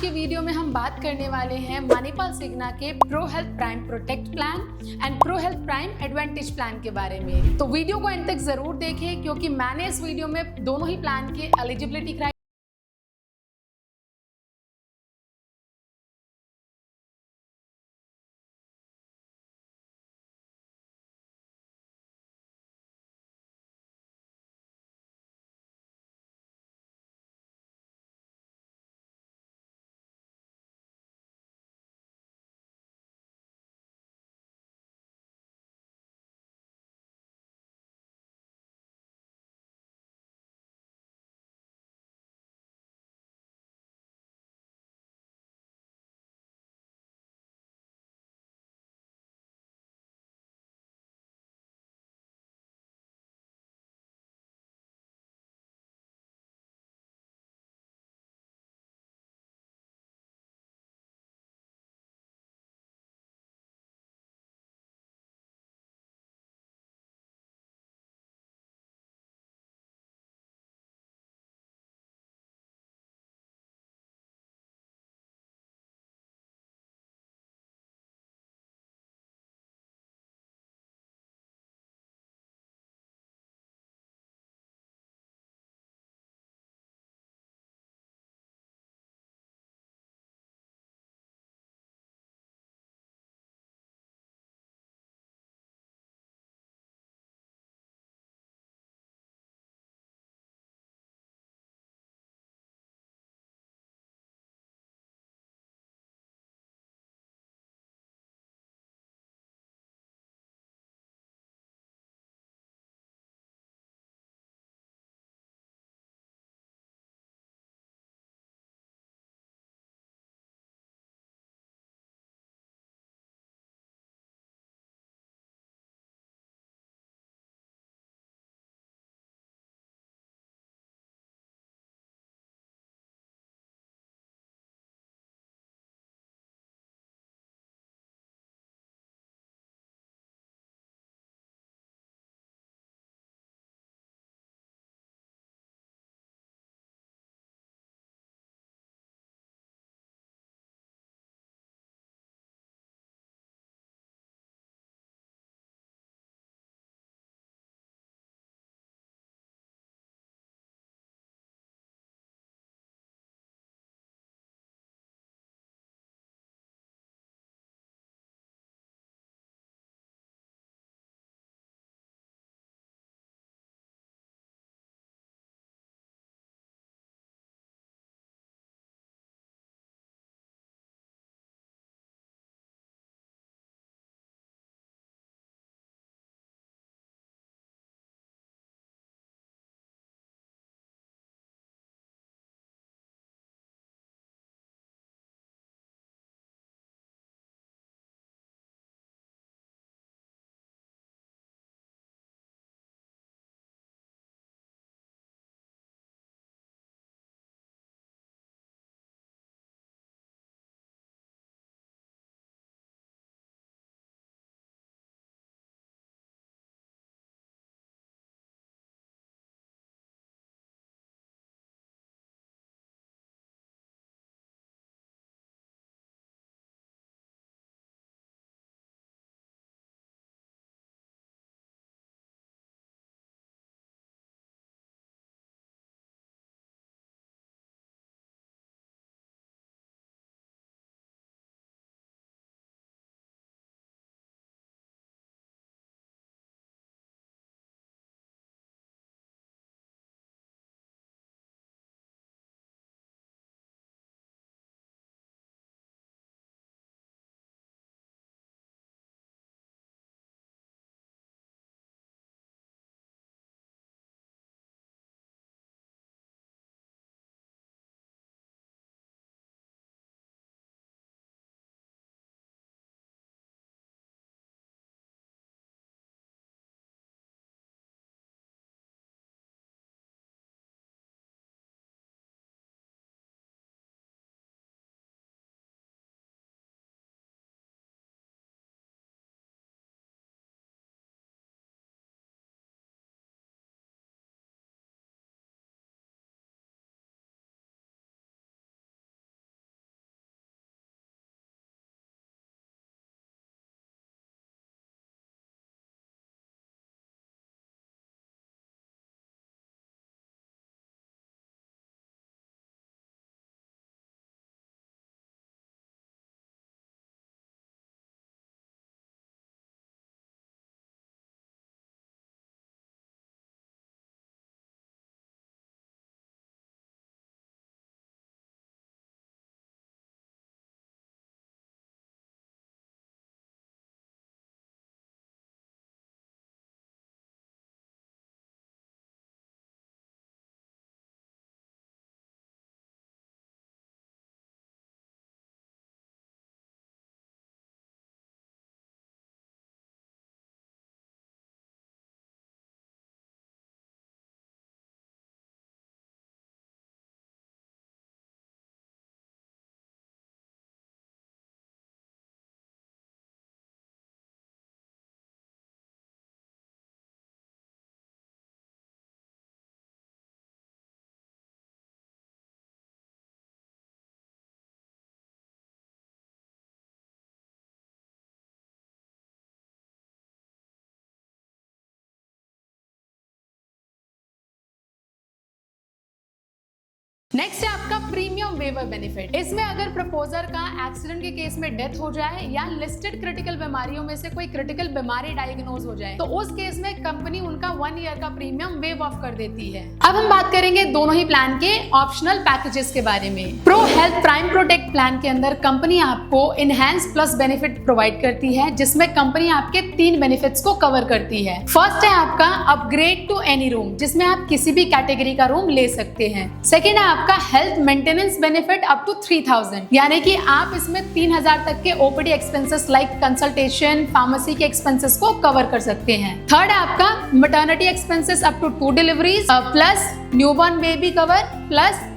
के वीडियो में हम बात करने वाले हैं मणिपाल सिग्ना के pro health prime protect plan and pro health prime advantage plan के बारे में। तो वीडियो को एंड तक जरूर देखें क्योंकि मैंने इस वीडियो में दोनों ही प्लान के एलिजिबिलिटी नेक्स्ट है आपका प्रीमियम वेवर बेनिफिट। इसमें अगर प्रपोजर का एक्सीडेंट के केस में डेथ हो जाए या लिस्टेड क्रिटिकल बीमारियों में से कोई क्रिटिकल बीमारी डायग्नोज हो जाए तो उस केस में कंपनी उनका 1 ईयर का प्रीमियम वेव ऑफ कर देती है। अब हम बात करेंगे दोनों ही प्लान के ऑप्शनल पैकेजेस के बारे में। Pro health prime protect plan के अंदर कंपनी आपको इनहैंस प्लस बेनिफिट प्रोवाइड करती है, जिसमें कंपनी आपके 3 बेनिफिट्स को कवर करती है। फर्स्ट है आपका अपग्रेड टू एनी रूम, जिसमें आप किसी भी कैटेगरी का रूम ले सकते हैं। सेकेंड है आपका health maintenance benefit up to 3000, यानी कि आप इसमें 3000 तक के OPD expenses like consultation, pharmacy के एक्सपेंसेस को कवर कर सकते हैं। थर्ड है आपका maternity expenses up to 2 deliveries plus newborn baby cover plus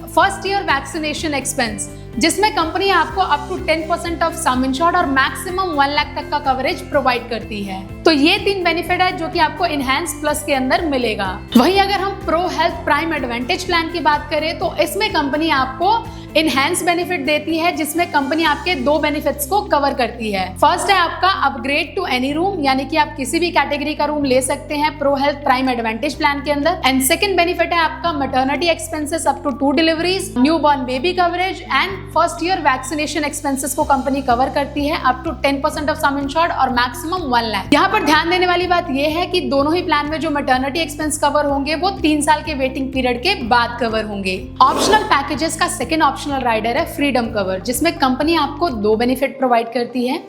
first year vaccination expense, जिसमें कंपनी आपको up to 10% of sum insured और मैक्सिमम 1 लाख तक का कवरेज प्रोवाइड करती है। तो ये 3 बेनिफिट है जो कि आपको इनहैंस प्लस के अंदर मिलेगा। वहीं अगर हम pro health prime advantage plan की बात करें तो इसमें कंपनी आपको इनहैंस बेनिफिट देती है, जिसमें कंपनी आपके 2 बेनिफिट्स को कवर करती है। फर्स्ट है आपका अपग्रेड टू एनी रूम, यानी कि आप किसी भी कैटेगरी का रूम ले सकते हैं pro health prime advantage plan के अंदर। एंड सेकंड बेनिफिट है आपका maternity expenses up to 2 deliveries, newborn baby coverage and first year vaccination expenses को कंपनी कवर करती है up to 10% of sum insured और मैक्सिमम 1 लाख। यहाँ पर ध्यान देने वाली बात यह है कि दोनों ही प्लान में जो मैटरनिटी एक्सपेंस कवर होंगे वो 3 साल के वेटिंग पीरियड के बाद कवर होंगे। ऑप्शनल पैकेजेस का सेकंड ऑप्शनल राइडर है फ्रीडम कवर, जिसमें कंपनी आपको 2 बेनिफिट प्रोवाइड करती है।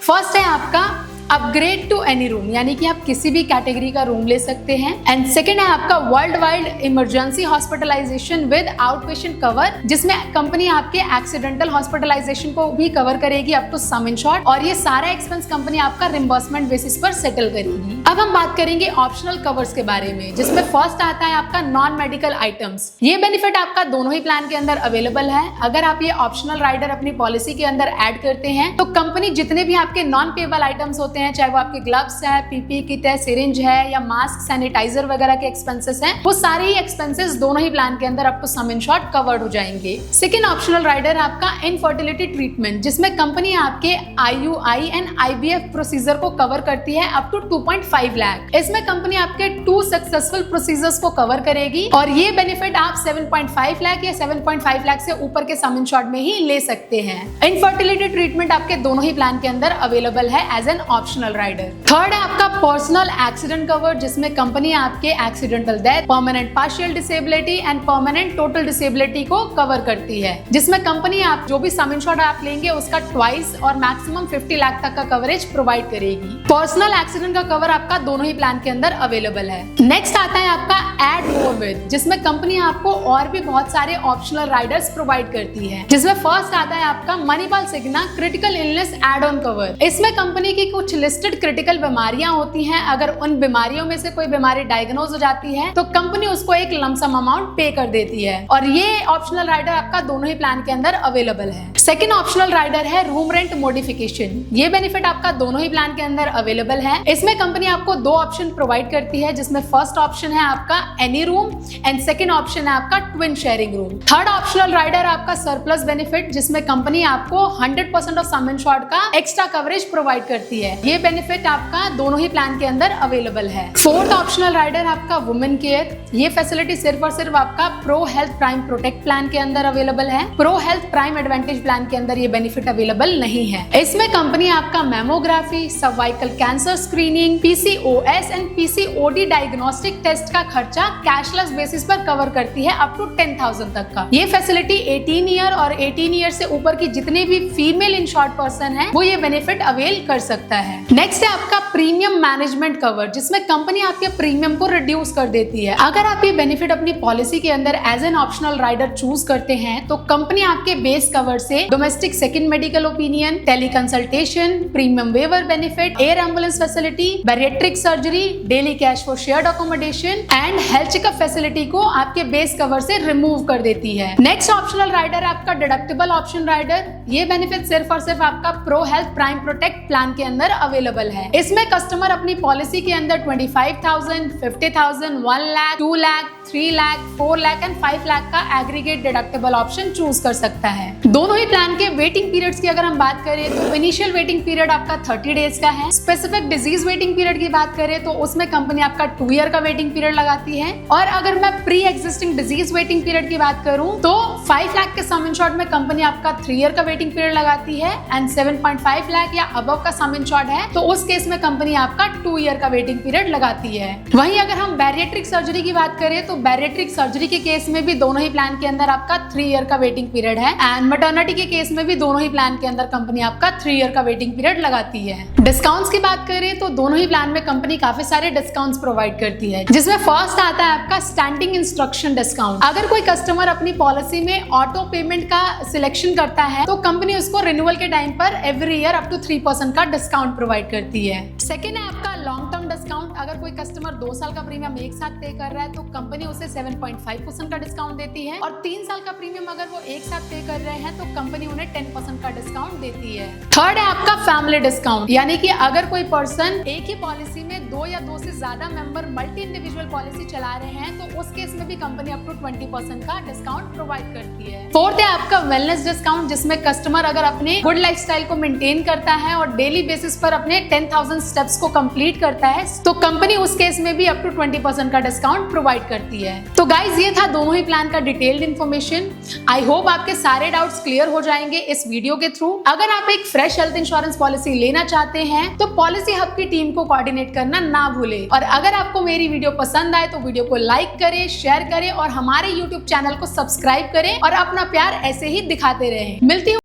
फर्स्ट है आपका अपग्रेड टू एनी रूम, यानी कि आप किसी भी कैटेगरी का रूम ले सकते हैं। एंड सेकंड है आपका worldwide emergency hospitalisation with outpatient cover, जिसमें कंपनी आपके एक्सीडेंटल हॉस्पिटलाइजेशन को भी कवर करेगी अप टू सम इंश्योर्ड, और ये सारा एक्सपेंस कंपनी आपका रिम्बर्समेंट बेसिस पर सेटल करेगी। अब हम बात करेंगे ऑप्शनल कवर्स के बारे में, जिसमें फर्स्ट आता है आपका नॉन मेडिकल आइटम्स। ये बेनिफिट आपका दोनों ही प्लान के अंदर अवेलेबल है। अगर आप ये ऑप्शनल राइडर अपनी पॉलिसी के अंदर ऐड करते हैं तो कंपनी जितने भी आपके नॉन पेबल आइटम्स होते हैं, चाहे वो आपके ग्लव्स है, पीपी किट है, सिरिंज है या मास्क, सैनिटाइजर वगैरह के एक्सपेंसेस हैं, वो सारे ही एक्सपेंसेस दोनों ही प्लान के अंदर up to sum insured covered हो जाएंगे। सेकंड ऑप्शनल राइडर आपका इनफर्टिलिटी ट्रीटमेंट, जिसमें कंपनी आपके IUI एंड IVF प्रोसीजर को कवर करती है अप टू 2.5 लाख। इसमें कंपनी आपके 2 सक्सेसफुल प्रोसीजर्स को कवर करेगी और ये बेनिफिट आप 7.5 लाख या 7.5 लाख से ऊपर के सम इंश्योर्ड में ही ले सकते हैं। इनफर्टिलिटी ट्रीटमेंट आपके दोनों ही प्लान के अंदर अवेलेबल है as an optional rider. Third है आपका पर्सनल एक्सीडेंट कवर, जिसमें कंपनी आपके accidental death, permanent partial disability and permanent total disability को कवर करती है, जिसमें कंपनी आप जो भी सम इंश्योर्ड आप लेंगे उसका ट्वाइस और मैक्सिमम 50 लाख तक का कवरेज प्रोवाइड करेगी। पर्सनल एक्सीडेंट का कवर आपका दोनों ही प्लान के अंदर अवेलेबल है। नेक्स्ट आता है आपका एड मोर विद, जिसमें कंपनी आपको और भी बहुत सारे ऑप्शनल राइडर्स प्रोवाइड करती है, जिसमें फर्स्ट आता है आपका Manipal Cigna critical illness add on cover. इसमें कंपनी की कुछ लिस्टेड क्रिटिकल बीमारियां होती हैं, अगर उन बीमारियों में से कोई बीमारी डायग्नोज हो जाती है तो कंपनी उसको एक लमसम अमाउंट पे कर देती है, और ये ऑप्शनल राइडर आपका दोनों ही प्लान के अंदर अवेलेबल है। सेकंड ऑप्शनल राइडर है रूम रेंट मॉडिफिकेशन। ये बेनिफिट आपका दोनों ही प्लान के अंदर अवेलेबल है। इसमें कंपनी आपको 2 ऑप्शन प्रोवाइड करती है, जिसमें फर्स्ट ऑप्शन है आपका any room and second option है आपका twin sharing room. Third optional rider आपका सरप्लस बेनिफिट, जिसमें कंपनी आपको 100% ऑफ सम इंश्योर्ड का एक्स्ट्रा कवरेज प्रोवाइड करती है। ये बेनिफिट आपका दोनों ही प्लान के अंदर अवेलेबल है। फोर्थ ऑप्शनल राइडर आपका वुमेन केयर। ये फैसिलिटी सिर्फ और सिर्फ आपका pro health prime protect plan के अंदर अवेलेबल है। Pro health prime advantage plan के अंदर ये बेनिफिट अवेलेबल नहीं है। इसमें कंपनी आपका mammography, cervical cancer screening, PCOS and PCOD diagnostic test का खर्चा कैशलेस बेसिस पर कवर करती है अप टू 10,000 तक का। ये फैसिलिटी 18 ईयर और 18 ईयर से ऊपर की जितने भी फीमेल इंश्योर्ड पर्सन है वो ये बेनिफिट अवेल कर सकता है। नेक्स्ट है आपका प्रीमियम मैनेजमेंट कवर, जिसमें कंपनी आपके प्रीमियम को रिड्यूस कर देती है। अगर आप ये बेनिफिट अपनी पॉलिसी के अंदर as an optional rider choose करते हैं तो कंपनी आपके बेस कवर से domestic second medical opinion, teleconsultation, premium waiver benefit, air ambulance facility, bariatric surgery, daily cash for shared accommodation and health checkup facility को आपके base cover से remove कर देती है। नेक्स्ट ऑप्शनल राइडर आपका deductible option rider. ये benefit सिर्फ और सिर्फ आपका pro health prime protect plan के अंदर अवेलेबल है। इसमें कस्टमर अपनी पॉलिसी के अंदर 25,000, 50,000, 1 लाख, 2 लाख 3 लाख, 4 लाख एंड 5 लाख का एग्रीगेट डिडक्टेबल ऑप्शन चूज कर सकता है। दोनों ही प्लान के वेटिंग पीरियड्स की अगर हम बात करें तो इनिशियल वेटिंग पीरियड आपका 30 डेज का है। स्पेसिफिक डिजीज वेटिंग पीरियड की बात करें तो उसमें कंपनी आपका 2 ईयर का वेटिंग पीरियड लगाती है। और अगर मैं pre existing disease waiting period की बात करूं तो 5 लाख के सम इंश्योर्ड में कंपनी आपका 3 ईयर का वेटिंग पीरियड लगाती है एंड 7.5 लाख या अबव का सम इंश्योर्ड है तो उस केस में कंपनी आपका 2 ईयर का वेटिंग पीरियड लगाती है। वहीं अगर हम बैरिएट्रिक सर्जरी की बात करें तो बैरिएट्रिक सर्जरी के केस में भी दोनों ही प्लान के अंदर आपका 3 ईयर का वेटिंग पीरियड है एंड मैटरनिटी के केस में भी दोनों ही प्लान के अंदर कंपनी आपका 3 ईयर का वेटिंग पीरियड लगाती है। डिस्काउंट्स की बात करें तो दोनों ही प्लान में कंपनी काफी सारे डिस्काउंट्स प्रोवाइड करती है, जिसमें फर्स्ट आता है आपका स्टैंडिंग इंस्ट्रक्शन डिस्काउंट। अगर कोई कस्टमर अपनी पॉलिसी में ऑटो पेमेंट का सिलेक्शन करता है तो कंपनी उसको रिन्यूअल के टाइम पर एवरी ईयर अप टू 3% का डिस्काउंट प्रोवाइड करती है। सेकेंड है आपका लॉन्ग टर्म डिस्काउंट। अगर कोई कस्टमर 2 साल का प्रीमियम एक साथ पे कर रहा है तो कंपनी उसे 7.5% का डिस्काउंट देती है और 3 साल का प्रीमियम अगर वो एक साथ पे कर रहे हैं तो कंपनी उन्हें 10% का डिस्काउंट देती है। थर्ड है आपका फैमिली डिस्काउंट, यानी कि अगर कोई पर्सन एक ही पॉलिसी में 2 या 2 से ज्यादा मेंबर मल्टी इंडिविजुअल पॉलिसी चला रहे हैं तो उस केस में भी कंपनी अप टू 20% का डिस्काउंट प्रोवाइड करती है। फोर्थ है आपका वेलनेस डिस्काउंट, जिसमें कस्टमर अगर अपने गुड लाइफस्टाइल को मेंटेन करता है और डेली बेसिस पर अपने 10,000 स्टेप्स को कंप्लीट करता है तो कंपनी उस केस में भी अप टू 20% का डिस्काउंट प्रोवाइड करती है। तो गाइज ये था दोनों ही प्लान का डिटेल्ड इन्फॉर्मेशन। आई होप आपके सारे डाउट्स क्लियर हो जाएंगे इस वीडियो के थ्रू। अगर आप एक फ्रेश हेल्थ इंश्योरेंस पॉलिसी लेना चाहते हैं तो पॉलिसी हब की टीम को कोऑर्डिनेट करना ना भूलें। और अगर आपको मेरी वीडियो पसंद आए तो वीडियो को लाइक करें, शेयर करें और हमारे YouTube चैनल को सब्सक्राइब करें और अपना प्यार ऐसे ही दिखाते रहें। मिलती हूँ